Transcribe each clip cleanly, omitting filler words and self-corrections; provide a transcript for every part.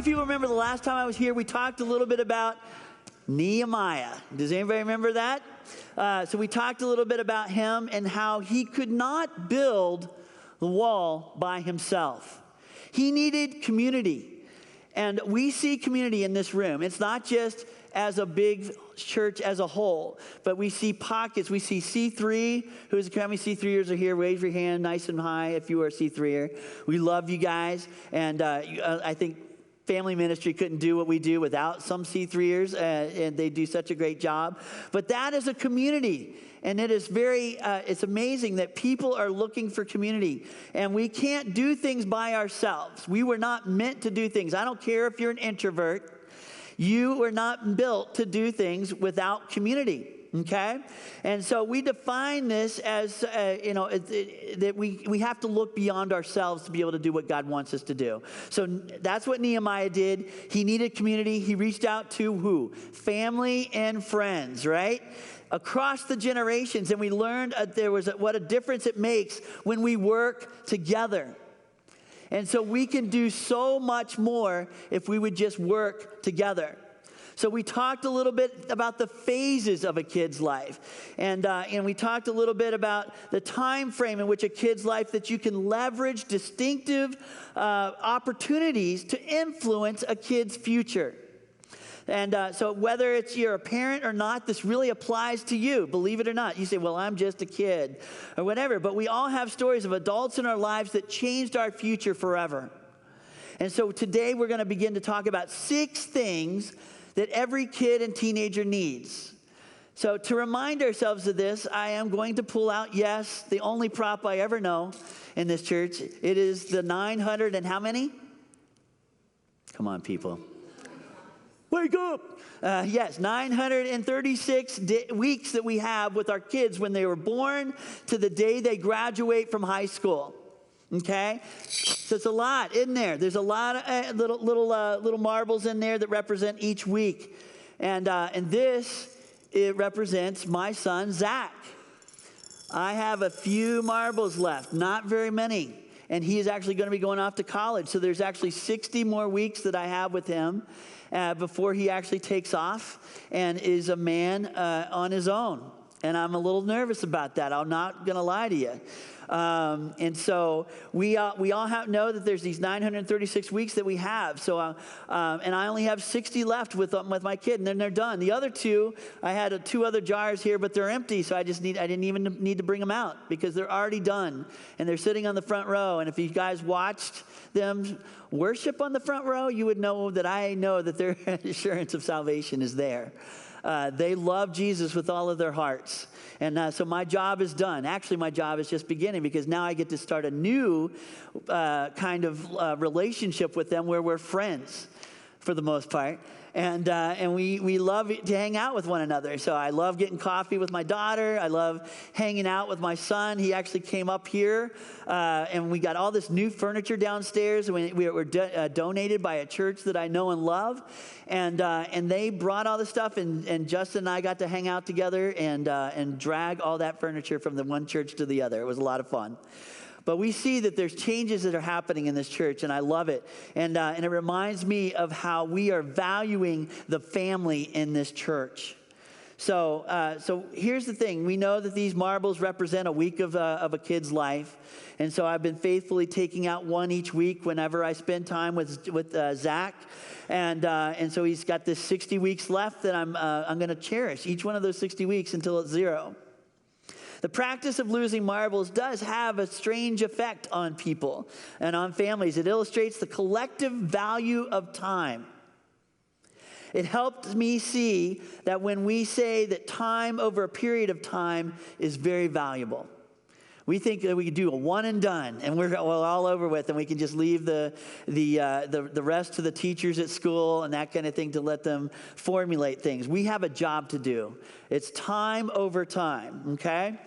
many people remember the last time I was here, we talked a little bit about Nehemiah. Does anybody remember that? So we talked a little bit about him and how he could not build the wall by himself. He needed community. And we see community in this room. It's not just as a big church as a whole, but we see pockets. We see C3. How many C3ers are here? Raise your hand nice and high if you are a C3er. We love you guys. And I think family ministry couldn't do what we do without some C3ers, and they do such a great job. But that is a community. And it is it's amazing that people are looking for community. And we can't do things by ourselves. We were not meant to do things. I don't care if you're an introvert. You were not built to do things without community. Okay? And so we define this as, that we have to look beyond ourselves to be able to do what God wants us to do. So that's what Nehemiah did. He needed community. He reached out to who? Family and friends, right? Across the generations. And we learned what a difference it makes when we work together. And so we can do so much more if we would just work together. So we talked a little bit about the phases of a kid's life. And we talked a little bit about the time frame in which a kid's life that you can leverage distinctive opportunities to influence a kid's future. And so whether you're a parent or not, this really applies to you, believe it or not. You say, well, I'm just a kid or whatever. But we all have stories of adults in our lives that changed our future forever. And so today we're going to begin to talk about 6 things that every kid and teenager needs. So to remind ourselves of this, I am going to pull out, yes, the only prop I ever know in this church. It is the 900 and how many? Come on, people. Wake up! Yes, 936 weeks that we have with our kids when they were born to the day they graduate from high school. Okay? So it's a lot in there. There's a lot of little marbles in there that represent each week. And it represents my son, Zach. I have a few marbles left, not very many. And he is actually going to be going off to college. So there's actually 60 more weeks that I have with him before he actually takes off and is a man on his own. And I'm a little nervous about that. I'm not going to lie to you. And so we all know that there's these 936 weeks that we have. So, and I only have 60 left with my kid, and then they're done. The other 2, I had 2 other jars here, but they're empty. So I didn't even need to bring them out because they're already done, and they're sitting on the front row. And if you guys watched them worship on the front row, you would know that I know that their assurance of salvation is there. They love Jesus with all of their hearts. And so my job is done. Actually, my job is just beginning because now I get to start a new kind of relationship with them where we're friends for the most part. And we love to hang out with one another. So I love getting coffee with my daughter. I love hanging out with my son. He actually came up here, and we got all this new furniture downstairs. We were donated by a church that I know and love. And they brought all the stuff, and Justin and I got to hang out together and drag all that furniture from the one church to the other. It was a lot of fun. But we see that there's changes that are happening in this church, and I love it. And it reminds me of how we are valuing the family in this church. So here's the thing. We know that these marbles represent a week of a kid's life. And so I've been faithfully taking out one each week whenever I spend time with Zach. And so he's got this 60 weeks left that I'm going to cherish each one of those 60 weeks until it's 0. The practice of losing marbles does have a strange effect on people and on families. It illustrates the collective value of time. It helped me see that when we say that time over a period of time is very valuable. We think that we can do a one and done, and we're all over with, and we can just leave the rest to the teachers at school and that kind of thing to let them formulate things. We have a job to do. It's time over time, okay?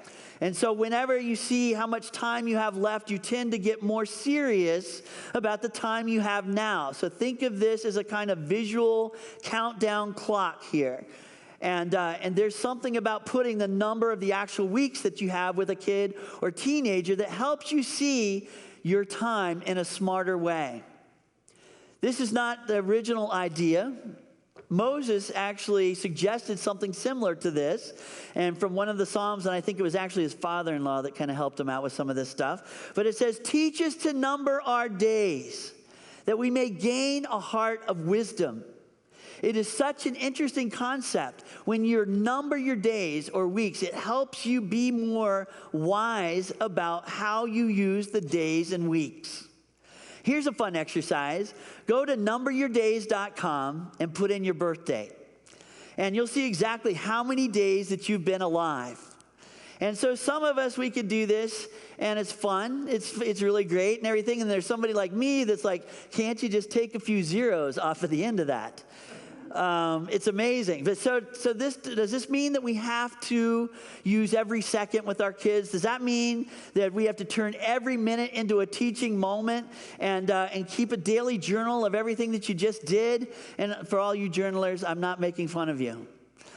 And so whenever you see how much time you have left, you tend to get more serious about the time you have now. So think of this as a kind of visual countdown clock here. And there's something about putting the number of the actual weeks that you have with a kid or teenager that helps you see your time in a smarter way. This is not the original idea. Moses actually suggested something similar to this, and from one of the Psalms, and I think it was actually his father-in-law that kind of helped him out with some of this stuff. But it says, teach us to number our days, that we may gain a heart of wisdom. It is such an interesting concept. When you number your days or weeks, it helps you be more wise about how you use the days and weeks. Here's a fun exercise. Go to numberyourdays.com and put in your birthday. And you'll see exactly how many days that you've been alive. And so some of us, we could do this, and it's fun. It's really great and everything. And there's somebody like me that's like, can't you just take a few zeros off of the end of that? It's amazing. But so does this mean that we have to use every second with our kids? Does that mean that we have to turn every minute into a teaching moment and keep a daily journal of everything that you just did? And for all you journalers, I'm not making fun of you.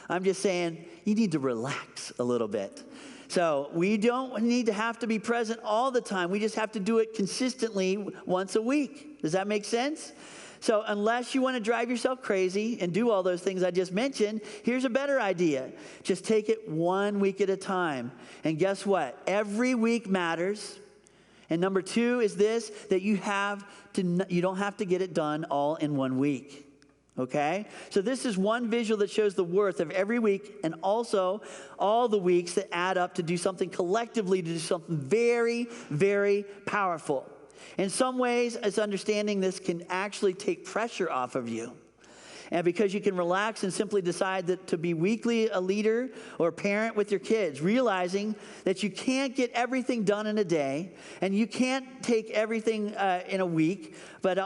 I'm just saying you need to relax a little bit. So we don't need to have to be present all the time. We just have to do it consistently once a week. Does that make sense? So unless you want to drive yourself crazy and do all those things I just mentioned, here's a better idea. Just take it 1 week at a time. And guess what? Every week matters. And number 2 is this, that you don't have to get it done all in 1 week. Okay? So this is one visual that shows the worth of every week and also all the weeks that add up to do something collectively, to do something very, very powerful. In some ways, it's understanding this can actually take pressure off of you. And because you can relax and simply decide that to be weekly a leader or parent with your kids, realizing that you can't get everything done in a day, and you can't take everything in a week, but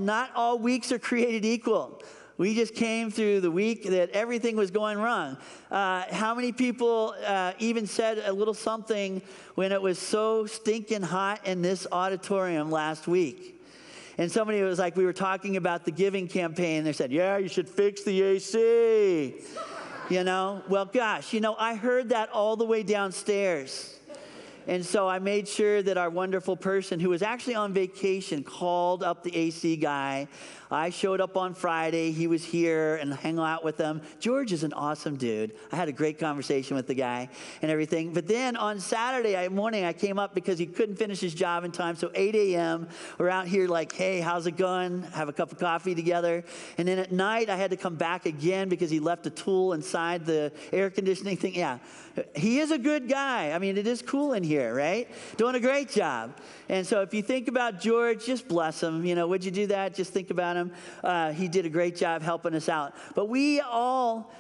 not all weeks are created equal. We just came through the week that everything was going wrong. How many people even said a little something when it was so stinking hot in this auditorium last week? And somebody was like, we were talking about the giving campaign. They said, yeah, you should fix the AC. Well, gosh, I heard that all the way downstairs. And so I made sure that our wonderful person who was actually on vacation called up the AC guy. I showed up on Friday. He was here and hung out with them. George is an awesome dude. I had a great conversation with the guy and everything. But then on Saturday morning, I came up because he couldn't finish his job in time. So 8 a.m., we're out here like, hey, how's it going? Have a cup of coffee together. And then at night, I had to come back again because he left a tool inside the air conditioning thing. Yeah, he is a good guy. I mean, it is cool in here, right? Doing a great job. And so if you think about George, just bless him. Would you do that? Just think about him. He did a great job helping us out. But we all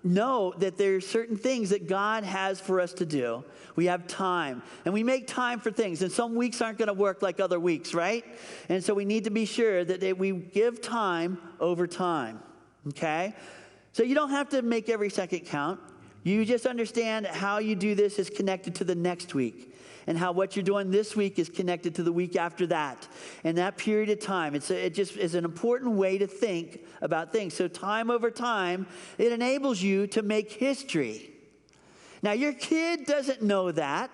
know that there's certain things that God has for us to do. We have time, and we make time for things. And some weeks aren't going to work like other weeks, right? And so we need to be sure that we give time over time, okay? So you don't have to make every second count. You just understand how you do this is connected to the next week, and how what you're doing this week is connected to the week after that. And that period of time, it just is an important way to think about things. So time over time, it enables you to make history. Now, your kid doesn't know that.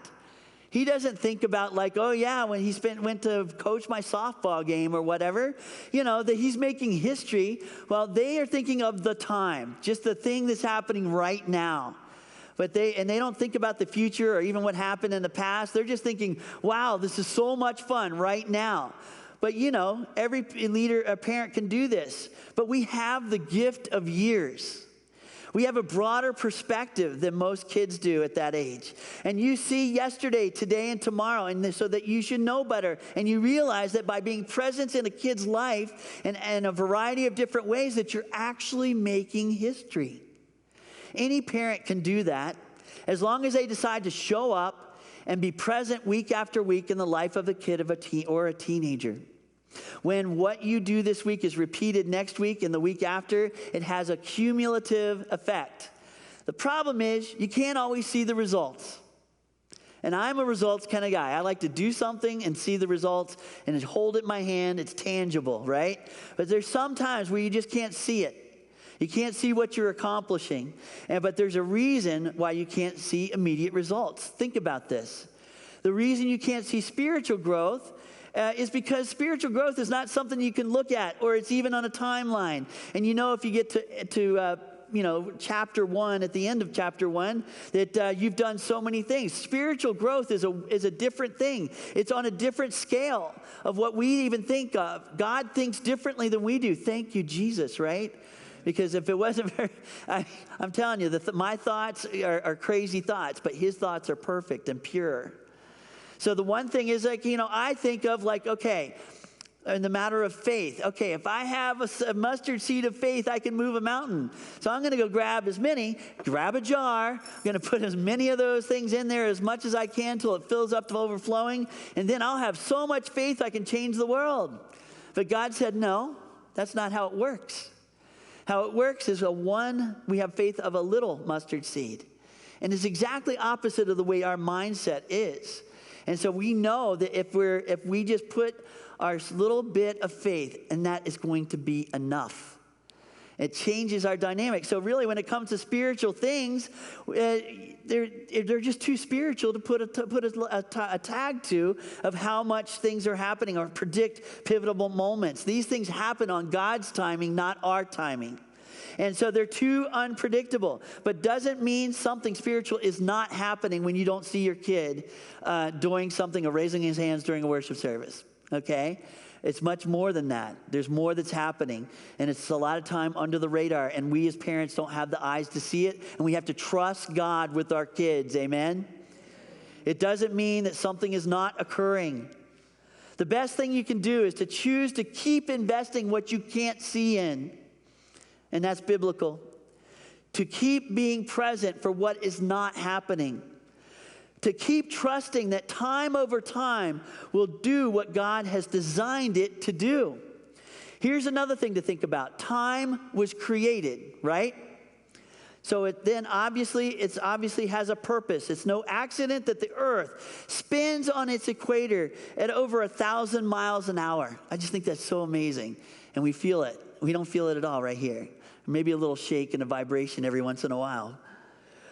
He doesn't think about like, oh yeah, when he went to coach my softball game or whatever, that he's making history. Well, they are thinking of the time, just the thing that's happening right now. But they don't think about the future or even what happened in the past. They're just thinking, wow, this is so much fun right now. But every leader, a parent can do this. But we have the gift of years. We have a broader perspective than most kids do at that age. And you see yesterday, today, and tomorrow, and so that you should know better. And you realize that by being present in a kid's life and a variety of different ways that you're actually making history. Any parent can do that as long as they decide to show up and be present week after week in the life of a kid or a teenager. When what you do this week is repeated next week and the week after, it has a cumulative effect. The problem is you can't always see the results. And I'm a results kind of guy. I like to do something and see the results and hold it in my hand. It's tangible, right? But there's some times where you just can't see it. You can't see what you're accomplishing, but there's a reason why you can't see immediate results. Think about this. The reason you can't see spiritual growth is because spiritual growth is not something you can look at, or it's even on a timeline. And if you get to chapter 1, at the end of chapter 1, that you've done so many things. Spiritual growth is a different thing. It's on a different scale of what we even think of. God thinks differently than we do. Thank you, Jesus, right? Because if it wasn't I'm telling you, my thoughts are crazy thoughts, but his thoughts are perfect and pure. So the one thing is I think of okay, in the matter of faith. Okay, if I have a mustard seed of faith, I can move a mountain. So I'm going to go grab a jar. I'm going to put as many of those things in there as much as I can till it fills up to overflowing. And then I'll have so much faith I can change the world. But God said, no, that's not how it works. How it works is we have faith of a little mustard seed. And it's exactly opposite of the way our mindset is. And so we know that if we just put our little bit of faith, and that is going to be enough. It changes our dynamic. So really, when it comes to spiritual things, they're just too spiritual to put a tag to of how much things are happening or predict pivotal moments. These things happen on God's timing, not our timing. And so they're too unpredictable. But doesn't mean something spiritual is not happening when you don't see your kid doing something or raising his hands during a worship service. Okay? It's much more than that. There's more that's happening. And it's a lot of time under the radar. And we as parents don't have the eyes to see it. And we have to trust God with our kids. Amen? It doesn't mean that something is not occurring. The best thing you can do is to choose to keep investing what you can't see in. And that's biblical. To keep being present for what is not happening. To keep trusting that time over time will do what God has designed it to do. Here's another thing to think about. Time was created, right? So it obviously has a purpose. It's no accident that the earth spins on its equator at over 1,000 miles an hour. I just think that's so amazing. And we feel it. We don't feel it at all right here. Maybe a little shake and a vibration every once in a while.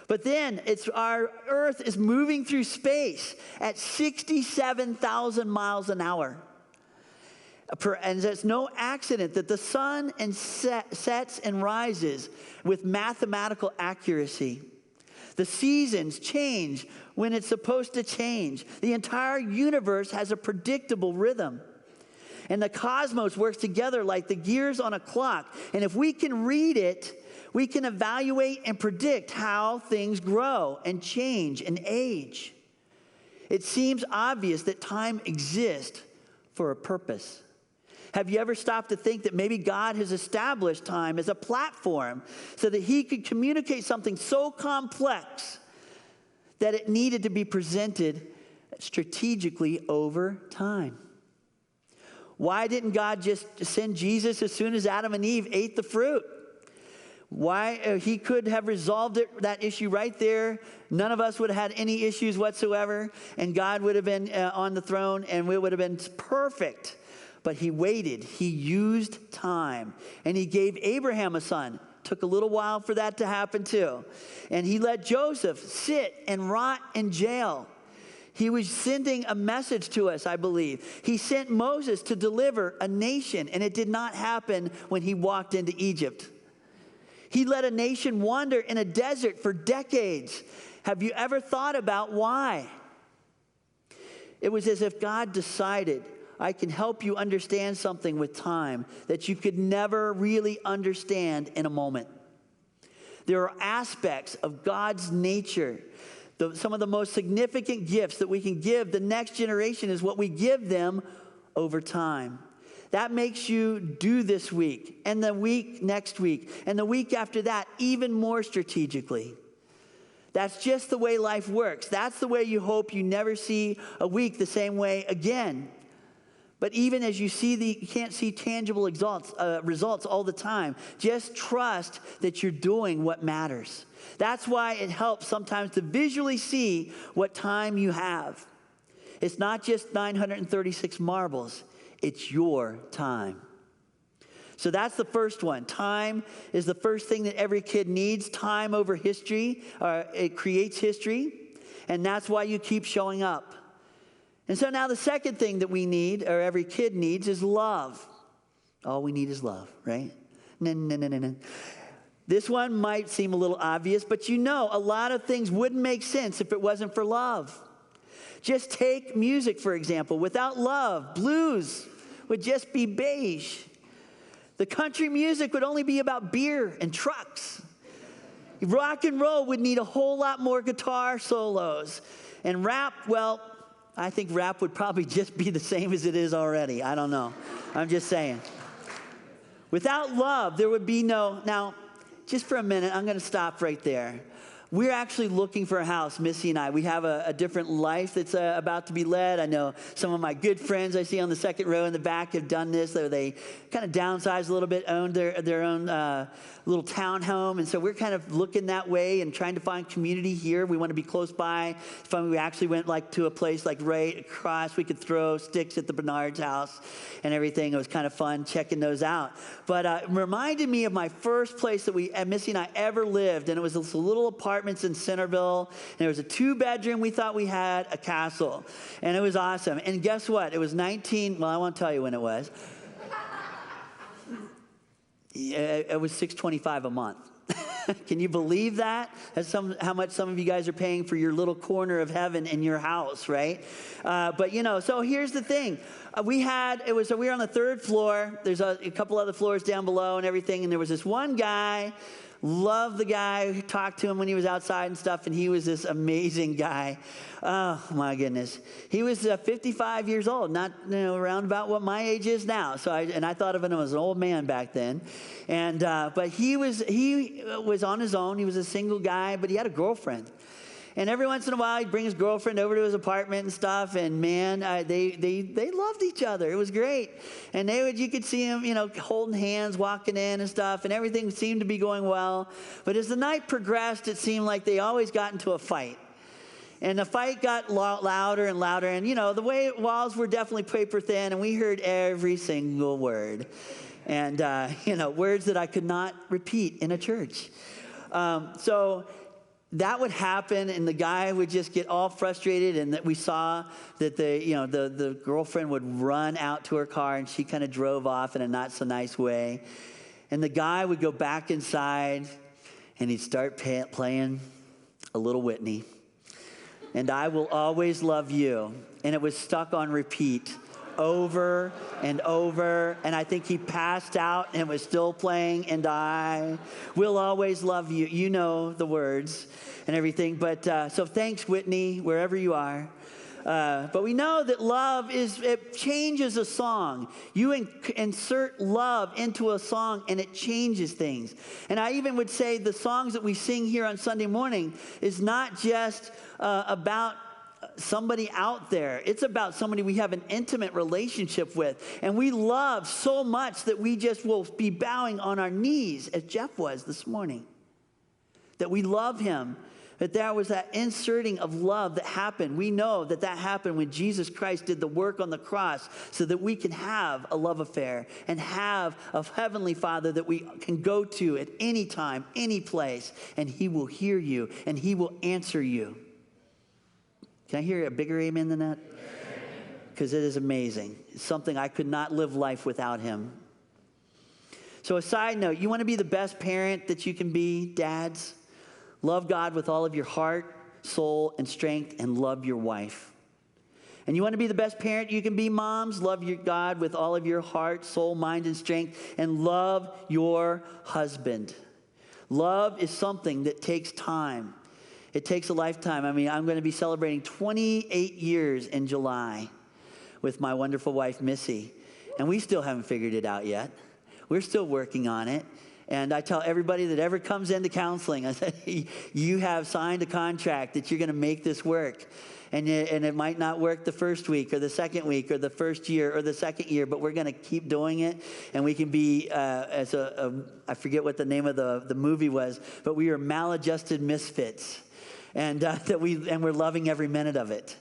But then our earth is moving through space at 67,000 miles an hour. And it's no accident that the sun sets and rises with mathematical accuracy. The seasons change when it's supposed to change. The entire universe has a predictable rhythm. And the cosmos works together like the gears on a clock. And if we can read it, we can evaluate and predict how things grow and change and age. It seems obvious that time exists for a purpose. Have you ever stopped to think that maybe God has established time as a platform so that he could communicate something so complex that it needed to be presented strategically over time? Why didn't God just send Jesus as soon as Adam and Eve ate the fruit? Why he could have resolved that issue right there. None of us would have had any issues whatsoever, and God would have been on the throne, and we would have been perfect. But he waited. He used time, and he gave Abraham a son. Took a little while for that to happen too. And he let Joseph sit and rot in jail. He was sending a message to us, I believe. He sent Moses to deliver a nation, and it did not happen when he walked into Egypt. He let a nation wander in a desert for decades. Have you ever thought about why? It was as if God decided, I can help you understand something with time that you could never really understand in a moment. There are aspects of God's nature. Some of the most significant gifts that we can give the next generation is what we give them over time. That makes you do this week, and the week next week, and the week after that even more strategically. That's just the way life works. That's the way you hope you never see a week the same way again. But even as you can't see tangible results all the time. Just trust that you're doing what matters. That's why it helps sometimes to visually see what time you have. It's not just 936 marbles. It's your time. So that's the first one. Time is the first thing that every kid needs. Time over history. It creates history. And that's why you keep showing up. And so now the second thing that we need, or every kid needs, is love. All we need is love, right? No, no, no, no, no. This one might seem a little obvious, but you know, a lot of things wouldn't make sense if it wasn't for love. Just take music, for example. Without love, blues would just be beige. The country music would only be about beer and trucks. Rock and roll would need a whole lot more guitar solos. And rap, well, I think rap would probably just be the same as it is already. I don't know. I'm just saying. Without love, there would be no... Now, just for a minute, I'm going to stop right there. We're actually looking for a house, Missy and I. We have a different life that's about to be led. I know some of my good friends I see on the second row in the back have done this. They kind of downsized a little bit, owned their own little townhome. And so we're kind of looking that way and trying to find community here. We want to be close by. We actually went to a place right across. We could throw sticks at the Bernard's house and everything. It was kind of fun checking those out. But it reminded me of my first place that Missy and I ever lived. And it was this little apartment in Centerville, and there was a 2-bedroom. We thought we had a castle, and it was awesome. And guess what? It was I won't tell you when it was. It was $625 a month. Can you believe that? That's how much some of you guys are paying for your little corner of heaven in your house, right? But so here's the thing. We were on the 3rd floor. There's a couple other floors down below and everything, and there was this one guy. Loved the guy. We talked to him when he was outside and stuff, and he was this amazing guy. Oh, my goodness. He was 55 years old, not around about what my age is now. So I thought of him as an old man back then. And but he was on his own. He was a single guy, but he had a girlfriend. And every once in a while, he'd bring his girlfriend over to his apartment and stuff. And man, they loved each other. It was great. And you could see him, holding hands, walking in and stuff. And everything seemed to be going well. But as the night progressed, it seemed like they always got into a fight. And the fight got louder and louder. And, the walls were definitely paper thin. And we heard every single word. And, words that I could not repeat in a church. So that would happen, and the guy would just get all frustrated, and that we saw that the girlfriend would run out to her car, and she kind of drove off in a not so nice way. And the guy would go back inside, and he'd start playing a little Whitney. And I Will Always Love You. And it was stuck on repeat over and over, and I think he passed out and was still playing, and I will always love you. You know the words and everything, but so thanks, Whitney, wherever you are. But we know that love it changes a song. You insert love into a song, and it changes things. And I even would say the songs that we sing here on Sunday morning is not just about somebody out there. It's about somebody we have an intimate relationship with, and we love so much that we just will be bowing on our knees, as Jeff was this morning. That we love him. That there was that inserting of love that happened. We know that happened when Jesus Christ did the work on the cross so that we can have a love affair and have a heavenly Father that we can go to at any time, any place, and he will hear you and he will answer you. Can I hear a bigger amen than that? Because it is amazing. It's something I could not live life without him. So a side note, you want to be the best parent that you can be, dads? Love God with all of your heart, soul, and strength, and love your wife. And you want to be the best parent you can be, moms? Love your God with all of your heart, soul, mind, and strength, and love your husband. Love is something that takes time. It takes a lifetime. I mean, I'm going to be celebrating 28 years in July with my wonderful wife, Missy. And we still haven't figured it out yet. We're still working on it. And I tell everybody that ever comes into counseling, I say, you have signed a contract that you're going to make this work. And it might not work the first week or the second week or the first year or the second year, but we're going to keep doing it. And we can be, I forget what the name of the movie was, but we are maladjusted misfits. And we're loving every minute of it.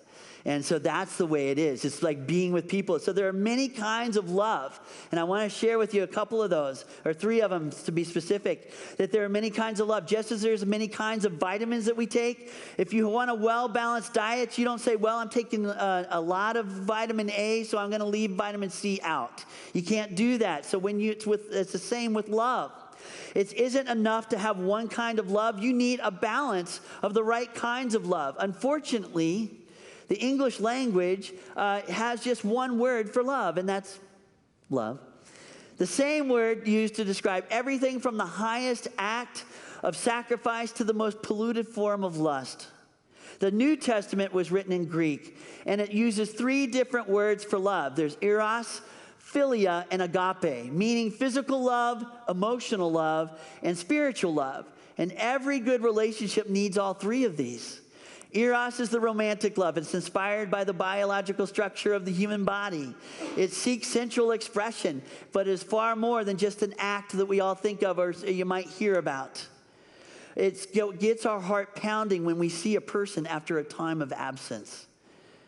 And so that's the way it is. It's like being with people. So there are many kinds of love. And I want to share with you a couple of those, or 3 of them to be specific, that there are many kinds of love. Just as there's many kinds of vitamins that we take, if you want a well-balanced diet, you don't say, well, I'm taking a lot of vitamin A, so I'm going to leave vitamin C out. You can't do that. So it's the same with love. It isn't enough to have one kind of love. You need a balance of the right kinds of love. Unfortunately, the English language has just one word for love, and that's love. The same word used to describe everything from the highest act of sacrifice to the most polluted form of lust. The New Testament was written in Greek, and it uses 3 different words for love. There's eros, philia, and agape, meaning physical love, emotional love, and spiritual love. And every good relationship needs all 3 of these. Eros is the romantic love. It's inspired by the biological structure of the human body. It seeks sensual expression, but is far more than just an act that we all think of or you might hear about. It gets our heart pounding when we see a person after a time of absence.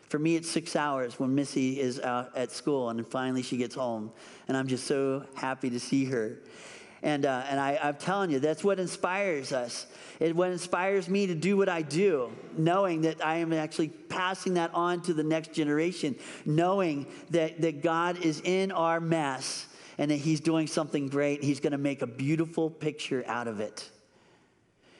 For me, it's 6 hours when Missy is out at school, and then finally she gets home, and I'm just so happy to see her. And I'm telling you, that's what inspires us. What inspires me to do what I do, knowing that I am actually passing that on to the next generation, knowing that God is in our mess and that he's doing something great. He's going to make a beautiful picture out of it.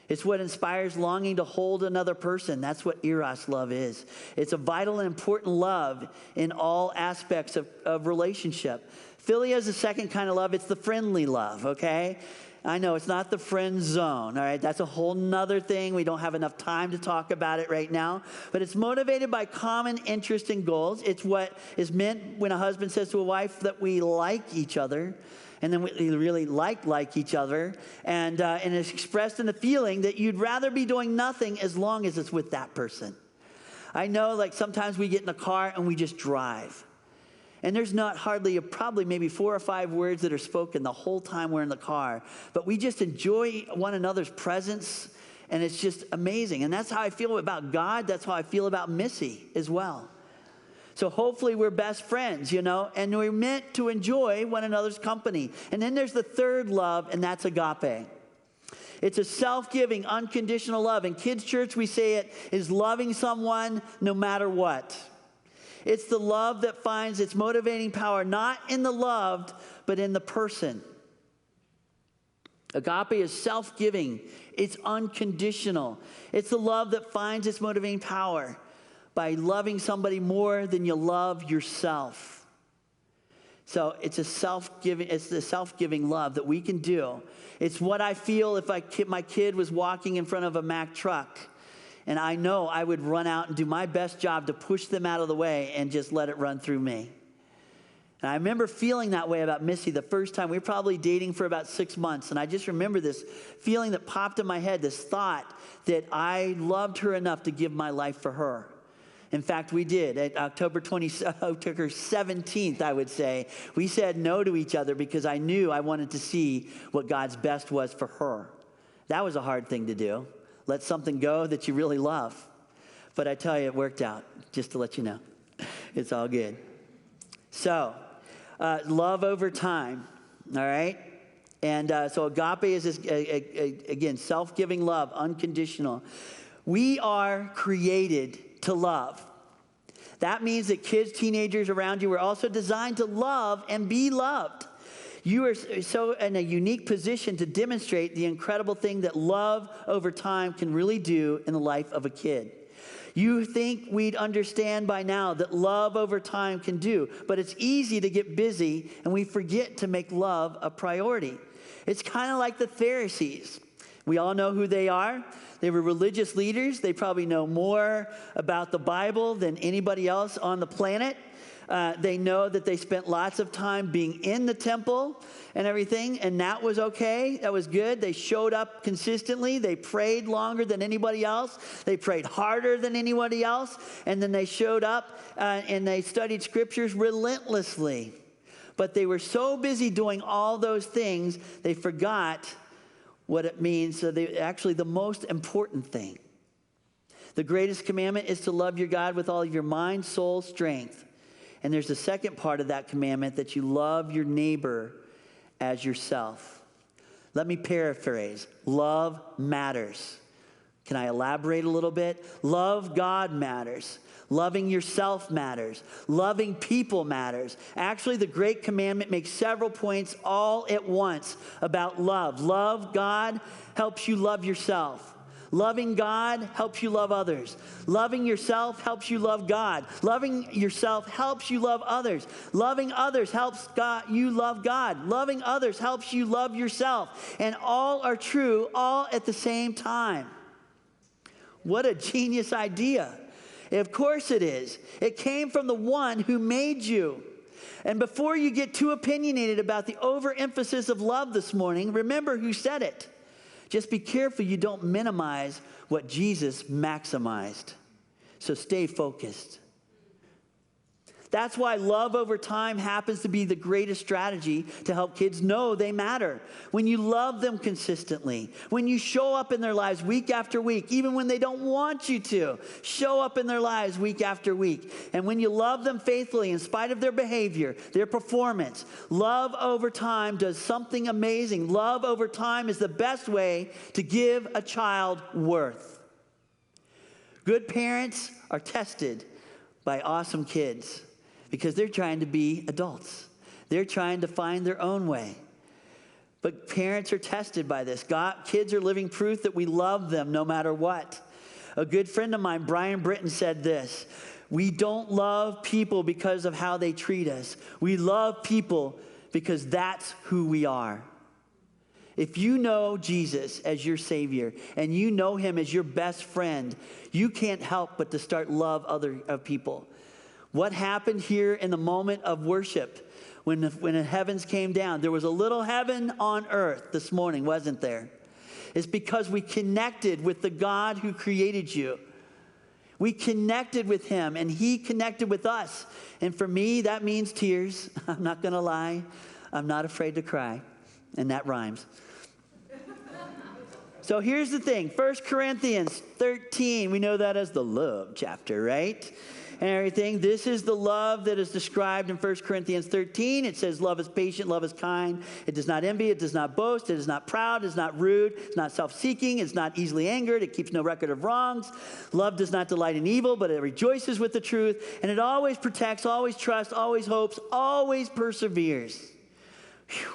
It's what inspires longing to hold another person. That's what eros love is. It's a vital and important love in all aspects of relationship. Philia is the second kind of love. It's the friendly love, okay? I know it's not the friend zone, all right? That's a whole nother thing. We don't have enough time to talk about it right now. But it's motivated by common interest and goals. It's what is meant when a husband says to a wife that we like each other. And then we really like each other. And it's expressed in the feeling that you'd rather be doing nothing as long as it's with that person. I know, like, sometimes we get in the car and we just drive. And there's not probably maybe 4 or 5 words that are spoken the whole time we're in the car. But we just enjoy one another's presence, and it's just amazing. And that's how I feel about God. That's how I feel about Missy as well. So hopefully we're best friends, and we're meant to enjoy one another's company. And then there's the third love, and that's agape. It's a self-giving, unconditional love. In kids' church, we say it is loving someone no matter what. It's the love that finds its motivating power not in the loved, but in the person. Agape is self-giving. It's unconditional. It's the love that finds its motivating power by loving somebody more than you love yourself. So it's the self-giving love that we can do. It's what I feel if my kid was walking in front of a Mack truck. And I know I would run out and do my best job to push them out of the way and just let it run through me. And I remember feeling that way about Missy the first time. We were probably dating for about 6 months. And I just remember this feeling that popped in my head, this thought that I loved her enough to give my life for her. In fact, we did. At October 17th, I would say, we said no to each other because I knew I wanted to see what God's best was for her. That was a hard thing to do. Let something go that you really love. But I tell you, it worked out, just to let you know. It's all good. So, love over time, all right? And so agape is, this, again, self-giving love, unconditional. We are created to love. That means that kids, teenagers around you are also designed to love and be loved. You are so in a unique position to demonstrate the incredible thing that love over time can really do in the life of a kid. You think we'd understand by now that love over time can do, but it's easy to get busy and we forget to make love a priority. It's kind of like the Pharisees. We all know who they are. They were religious leaders. They probably know more about the Bible than anybody else on the planet. They know that they spent lots of time being in the temple and everything, and that was okay. That was good. They showed up consistently. They prayed longer than anybody else. They prayed harder than anybody else. And then they showed up and they studied scriptures relentlessly. But they were so busy doing all those things, they forgot what it means. So actually the most important thing. The greatest commandment is to love your God with all of your mind, soul, strength. And there's the second part of that commandment, that you love your neighbor as yourself. Let me paraphrase. Love matters. Can I elaborate a little bit? Love God matters. Loving yourself matters. Loving people matters. Actually, the Great Commandment makes several points all at once about love. Love God helps you love yourself. Loving God helps you love others. Loving yourself helps you love God. Loving yourself helps you love others. Loving others helps you love God. Loving others helps you love yourself. And all are true, all at the same time. What a genius idea. Of course it is. It came from the one who made you. And before you get too opinionated about the overemphasis of love this morning, remember who said it. Just be careful you don't minimize what Jesus maximized. So stay focused. That's why love over time happens to be the greatest strategy to help kids know they matter. When you love them consistently, when you show up in their lives week after week, even when they don't want you to, show up in their lives week after week. And when you love them faithfully in spite of their behavior, their performance, love over time does something amazing. Love over time is the best way to give a child worth. Good parents are tested by awesome kids, because they're trying to be adults. They're trying to find their own way. But parents are tested by this. Kids are living proof that we love them no matter what. A good friend of mine, Brian Britton, said this: we don't love people because of how they treat us. We love people because that's who we are. If you know Jesus as your Savior and you know him as your best friend, you can't help but to start love other people. What happened here in the moment of worship when the heavens came down? There was a little heaven on earth this morning, wasn't there? It's because we connected with the God who created you. We connected with him, and he connected with us. And for me, that means tears. I'm not going to lie. I'm not afraid to cry. And that rhymes. So here's the thing. 1 Corinthians 13, we know that as the love chapter, right? And everything. This is the love that is described in 1 Corinthians 13. It says love is patient, love is kind. It does not envy, it does not boast, it is not proud, it is not rude, it's not self-seeking, it's not easily angered, it keeps no record of wrongs. Love does not delight in evil, but it rejoices with the truth, and it always protects, always trusts, always hopes, always perseveres. Whew.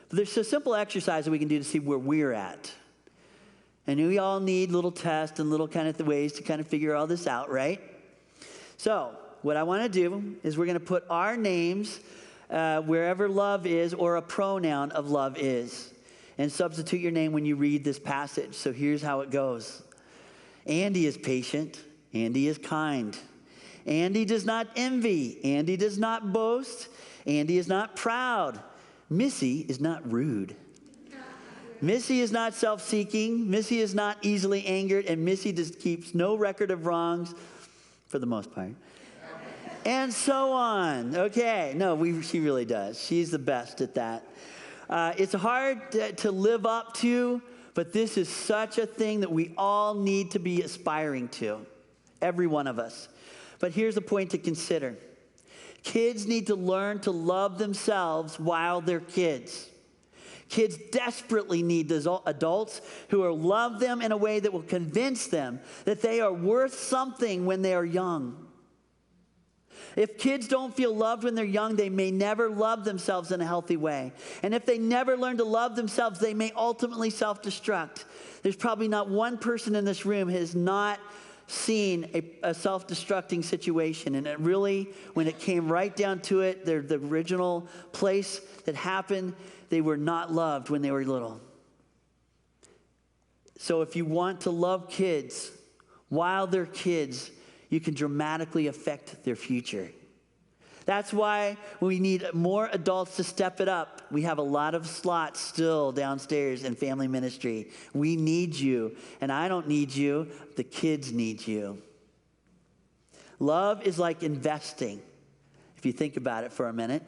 But there's a simple exercise that we can do to see where we're at. And we all need little tests and little kind of ways to kind of figure all this out, right? So what I want to do is we're going to put our names wherever love is, or a pronoun of love is, and substitute your name when you read this passage. So here's how it goes. Andy is patient. Andy is kind. Andy does not envy. Andy does not boast. Andy is not proud. Missy is not rude. Missy is not self-seeking. Missy is not easily angered. And Missy just keeps no record of wrongs, for the most part. And so on. Okay. No, she really does. She's the best at that. It's hard to live up to, but this is such a thing that we all need to be aspiring to. Every one of us. But here's a point to consider. Kids need to learn to love themselves while they're kids. Kids desperately need adults who will love them in a way that will convince them that they are worth something when they are young. If kids don't feel loved when they're young, they may never love themselves in a healthy way. And if they never learn to love themselves, they may ultimately self-destruct. There's probably not one person in this room who has not seen a self-destructing situation. And it really, when it came right down to it, the original place that happened, they were not loved when they were little. So if you want to love kids while they're kids, you can dramatically affect their future. That's why we need more adults to step it up. We have a lot of slots still downstairs in family ministry. We need you, and I don't need you. The kids need you. Love is like investing. if you think about it for a minute.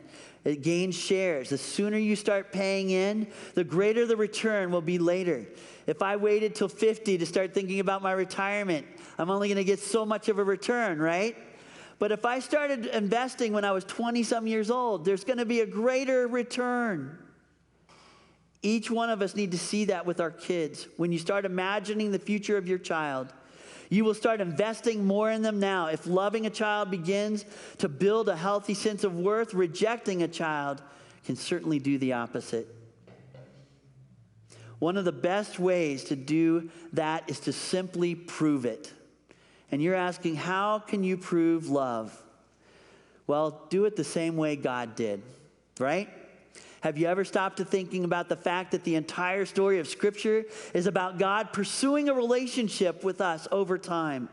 It gains shares. The sooner you start paying in, the greater the return will be later. If I waited till 50 to start thinking about my retirement, I'm only going to get so much of a return, right? But if I started investing when I was 20-some years old, there's going to be a greater return. Each one of us need to see that with our kids. When you start imagining the future of your child, you will start investing more in them now. If loving a child begins to build a healthy sense of worth, rejecting a child can certainly do the opposite. One of the best ways to do that is to simply prove it. And you're asking, how can you prove love? Well, do it the same way God did, right? Have you ever stopped to thinking about the fact that the entire story of Scripture is about God pursuing a relationship with us over time?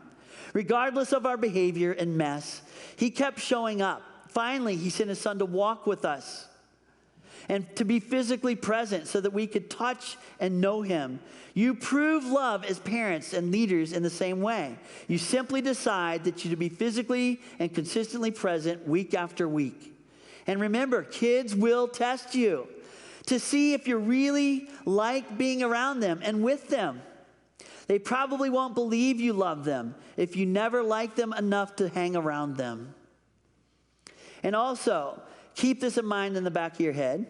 Regardless of our behavior and mess, He kept showing up. Finally, He sent His Son to walk with us and to be physically present so that we could touch and know Him. You prove love as parents and leaders in the same way. You simply decide that you're to be physically and consistently present week after week. And remember, kids will test you to see if you really like being around them and with them. They probably won't believe you love them if you never like them enough to hang around them. And also, keep this in mind in the back of your head.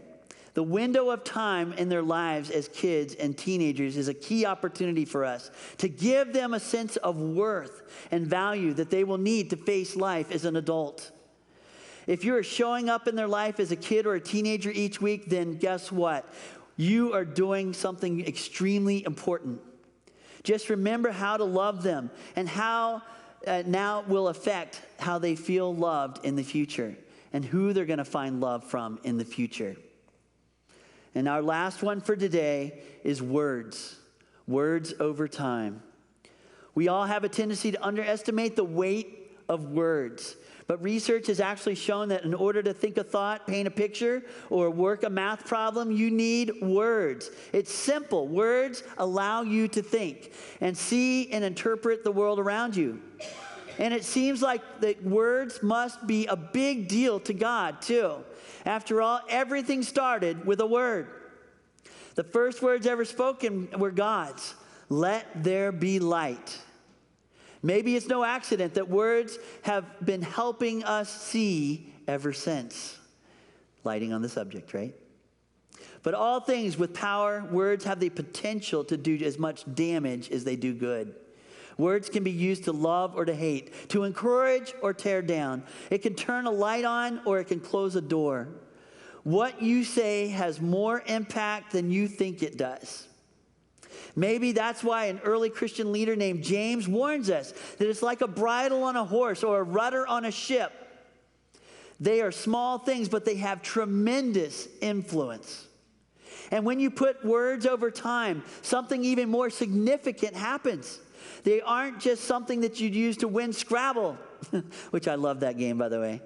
The window of time in their lives as kids and teenagers is a key opportunity for us to give them a sense of worth and value that they will need to face life as an adult. If you're showing up in their life as a kid or a teenager each week, then guess what? You are doing something extremely important. Just remember how to love them and how now will affect how they feel loved in the future and who they're going to find love from in the future. And our last one for today is words. Words over time. We all have a tendency to underestimate the weight of words. But research has actually shown that in order to think a thought, paint a picture, or work a math problem, you need words. It's simple. Words allow you to think and see and interpret the world around you. And it seems like that words must be a big deal to God, too. After all, everything started with a word. The first words ever spoken were God's. Let there be light. Maybe it's no accident that words have been helping us see ever since. Lighting on the subject, right? But all things with power, words have the potential to do as much damage as they do good. Words can be used to love or to hate, to encourage or tear down. It can turn a light on or it can close a door. What you say has more impact than you think it does. Maybe that's why an early Christian leader named James warns us that it's like a bridle on a horse or a rudder on a ship. They are small things, but they have tremendous influence. And when you put words over time, something even more significant happens. They aren't just something that you'd use to win Scrabble, which I love that game, by the way.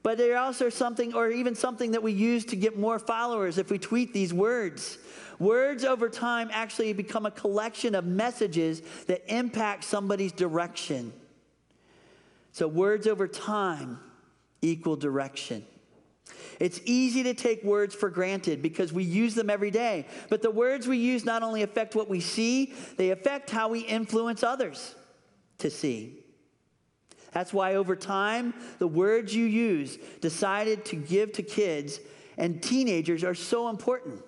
But they're also something, or even something that we use to get more followers if we tweet these words. Words over time actually become a collection of messages that impact somebody's direction. So words over time equal direction. It's easy to take words for granted because we use them every day. But the words we use not only affect what we see, they affect how we influence others to see. That's why over time, the words you use decided to give to kids and teenagers are so important.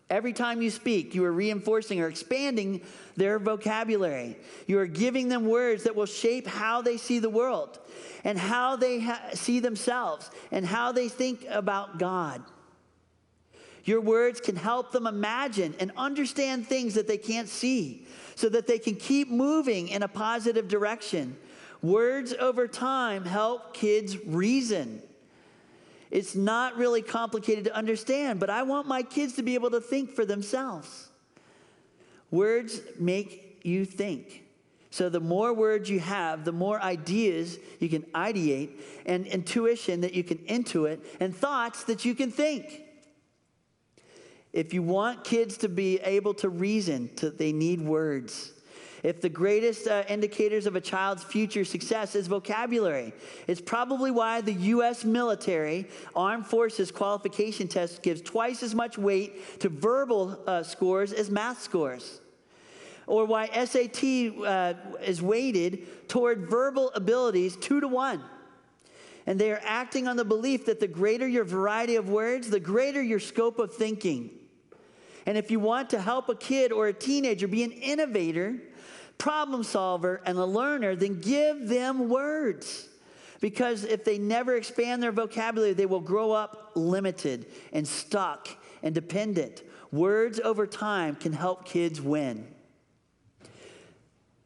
Every time you speak, you are reinforcing or expanding their vocabulary. You are giving them words that will shape how they see the world and how they see themselves and how they think about God. Your words can help them imagine and understand things that they can't see so that they can keep moving in a positive direction. Words over time help kids reason. It's not really complicated to understand, but I want my kids to be able to think for themselves. Words make you think. So the more words you have, the more ideas you can ideate, and intuition that you can intuit, and thoughts that you can think. If you want kids to be able to reason, they need words. If the greatest indicators of a child's future success is vocabulary, it's probably why the U.S. military armed forces qualification test gives twice as much weight to verbal scores as math scores. Or why SAT is weighted toward verbal abilities 2-to-1. And they are acting on the belief that the greater your variety of words, the greater your scope of thinking. And if you want to help a kid or a teenager be an innovator, problem solver, and a learner, then give them words. Because if they never expand their vocabulary, they will grow up limited and stuck and dependent. Words over time can help kids win.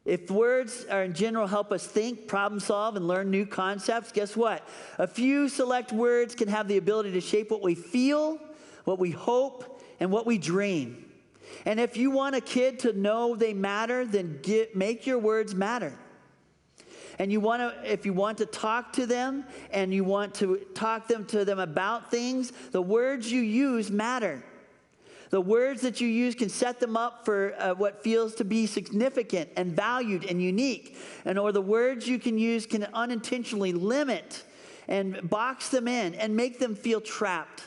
If words are in general help us think, problem solve, and learn new concepts, guess what? A few select words can have the ability to shape what we feel, what we hope, and what we dream. And if you want a kid to know they matter, then make your words matter. And if you want to talk to them and you want to talk to them about things, the words you use matter. The words that you use can set them up for what feels to be significant and valued and unique. Or the words you can use can unintentionally limit and box them in and make them feel trapped.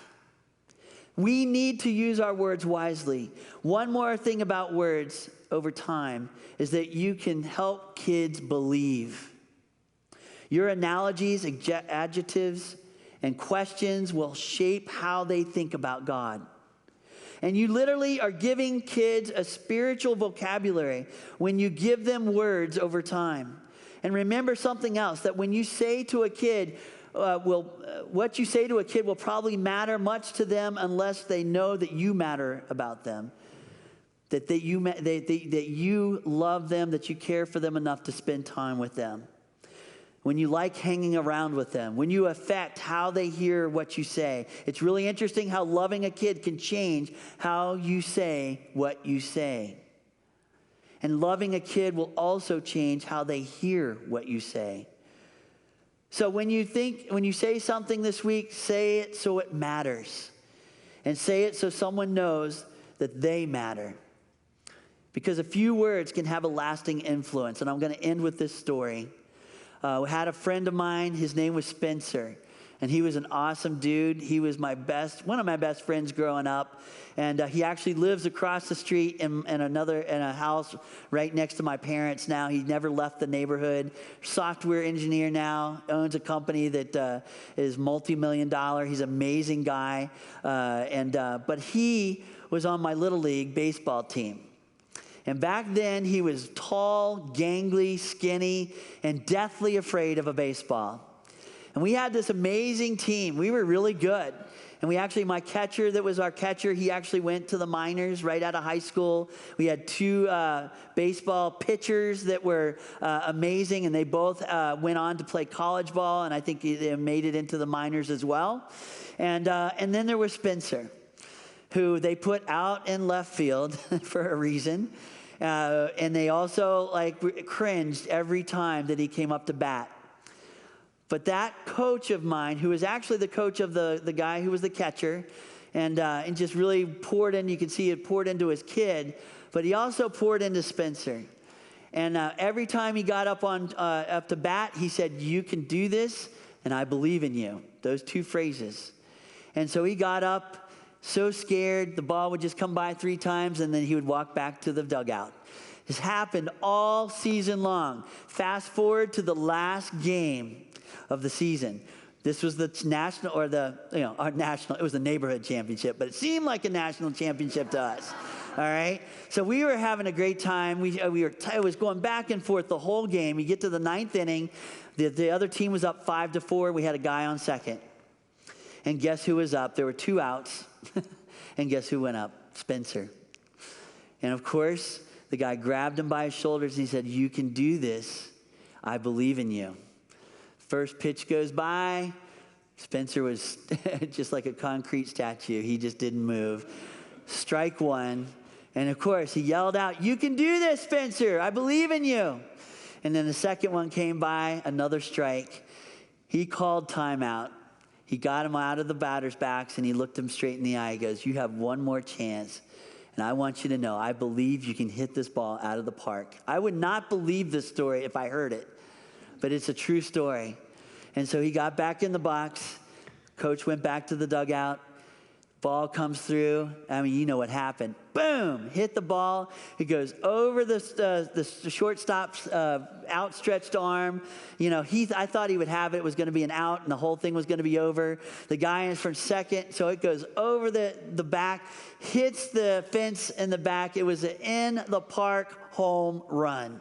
We need to use our words wisely. One more thing about words over time is that you can help kids believe. Your analogies, adjectives, and questions will shape how they think about God. And you literally are giving kids a spiritual vocabulary when you give them words over time. And remember something else, that when you say to a kid, what you say to a kid will probably matter much to them unless they know that you matter about them. That you love them, that you care for them enough to spend time with them. When you like hanging around with them, when you affect how they hear what you say. It's really interesting how loving a kid can change how you say what you say. And loving a kid will also change how they hear what you say. So when you say something this week, say it so it matters. And say it so someone knows that they matter. Because a few words can have a lasting influence. And I'm going to end with this story. We had a friend of mine, his name was Spencer, and he was an awesome dude. He was one of my best friends growing up, and he actually lives across the street in a house right next to my parents now. He never left the neighborhood. Software engineer now, owns a company that is multi-million-dollar. He's an amazing guy, but he was on my Little League baseball team. And back then, he was tall, gangly, skinny, and deathly afraid of a baseball. And we had this amazing team. We were really good. And my catcher that was our catcher, he actually went to the minors right out of high school. We had two baseball pitchers that were amazing, and they both went on to play college ball, and I think they made it into the minors as well. And then there was Spencer, who they put out in left field for a reason. And they also cringed every time that he came up to bat. But that coach of mine, who was actually the coach of the guy who was the catcher, and just really poured in, you can see it poured into his kid, but he also poured into Spencer. And every time he got up to bat, he said, "You can do this, and I believe in you." Those two phrases. And so he got up, so scared, the ball would just come by 3 times, and then he would walk back to the dugout. This happened all season long. Fast forward to the last game of the season. This was the national, or our national, it was the neighborhood championship, but it seemed like a national championship to us. All right? So we were having a great time. It was going back and forth the whole game. You get to the 9th inning, the other team was up 5-4. We had a guy on second. And guess who was up? There were 2 outs. And guess who went up? Spencer. And of course, the guy grabbed him by his shoulders and he said, "You can do this. I believe in you." First pitch goes by. Spencer was just like a concrete statue. He just didn't move. Strike 1. And of course, he yelled out, "You can do this, Spencer. I believe in you." And then the second one came by, another strike. He called timeout. He got him out of the batter's backs, and he looked him straight in the eye. He goes, "You have one more chance, And I want you to know, I believe you can hit this ball out of the park. I would not believe this story if I heard it, but it's a true story. And so he got back in the box. Coach went back to the dugout. Ball comes through. I mean, you know what happened. Boom! Hit the ball. It goes over the shortstop's outstretched arm. You know, I thought he would have it. It was going to be an out, and the whole thing was going to be over. The guy is from second, so it goes over the back, hits the fence in the back. It was an in-the-park home run.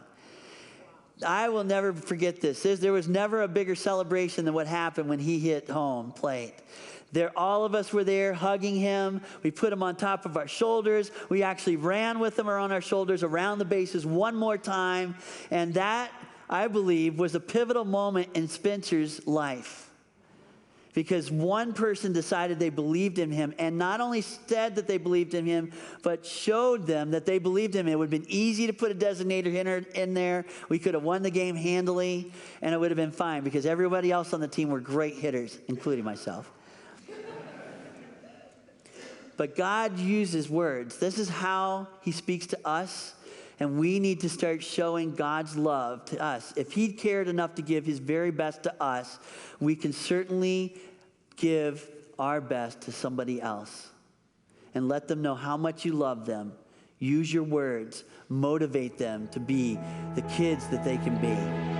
I will never forget this. There was never a bigger celebration than what happened when he hit home plate. All of us were there hugging him. We put him on top of our shoulders. We actually ran with him or on our shoulders around the bases one more time. And that, I believe, was a pivotal moment in Spencer's life. Because one person decided they believed in him, and not only said that they believed in him, but showed them that they believed in him. It would have been easy to put a designator hitter in there. We could have won the game handily, and it would have been fine because everybody else on the team were great hitters, including myself. But God uses words. This is how he speaks to us, and we need to start showing God's love to us. If he cared enough to give his very best to us, we can certainly give our best to somebody else and let them know how much you love them. Use your words. Motivate them to be the kids that they can be.